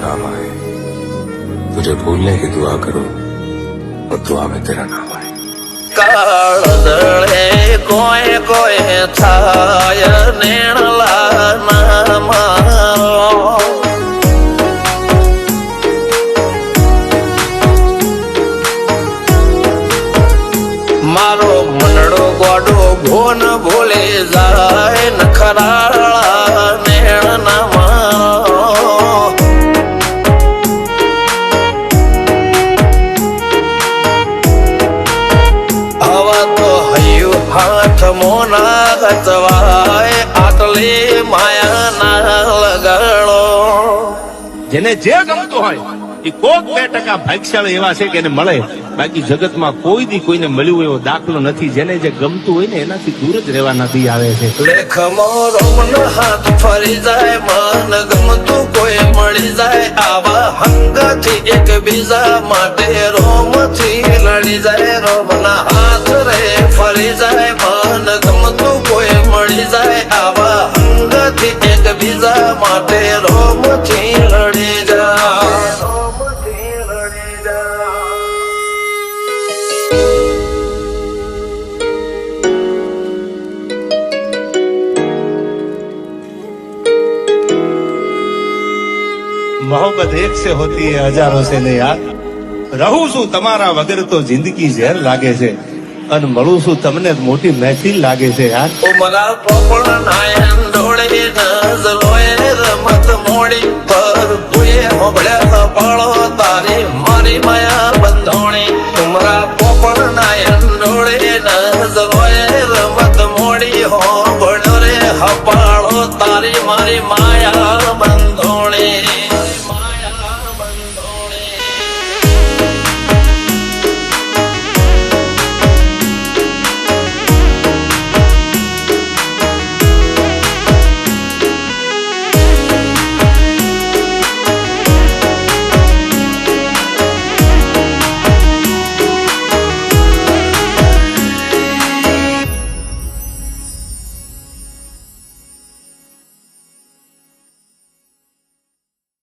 काम आए। तुझे भूलने की दुआ करो और दुआ में तेरा नाम आए। કાળદળે કોઈ કોઈ થાય નેણલા ના મારો મારો મનડો ગોડો ભોન ભૂલે જાય નખરાળા નેણ ના મારો હવા તો હૈયું હાથ મોના ગતવાય આટલે માયા ના લગાડો જેને જે ગમતું હોય એ કોક 2% ભાગ્યશાળી એવા છે કે એને મળે, બાકી જગતમાં કોઈ દી કોઈને મળ્યું એવો દાખલો નથી. જેને જે ગમતું હોય ને એનાથી દૂર જ રહેવા નથી આવે છે. લેખમો રોમન હાથ ફરી જાય મન ગમતું કોઈ મળી જાય આવા હંગથી એકબીજા માટે રોમથી લડી જાય રોમના હાથ રે ફરી જાય મન ગમતું કોઈ મળી જાય આવા હંગથી એકબીજા માટે રોમથી લડી જાય રોમથી લડી જાય. मोहब्बत एक से होती है हजारों से नहीं यार. રહું છું તમારા વગર તો જિંદગી ઝેર લાગે છે અને મળું છું તમને મોટી મહેફિલ લાગે છે યાર. ઉમરા પોપણ નાયન ડોળે નજરોએ રમત મોડી પર તુએ મોબળ્યા પાળો તારી મારી માયા બંધોણી. ઉમરા પોપણ નાયન ડોળે નજરોએ રમત મોડી હો બળો રે હપાળો તારી મારી માયા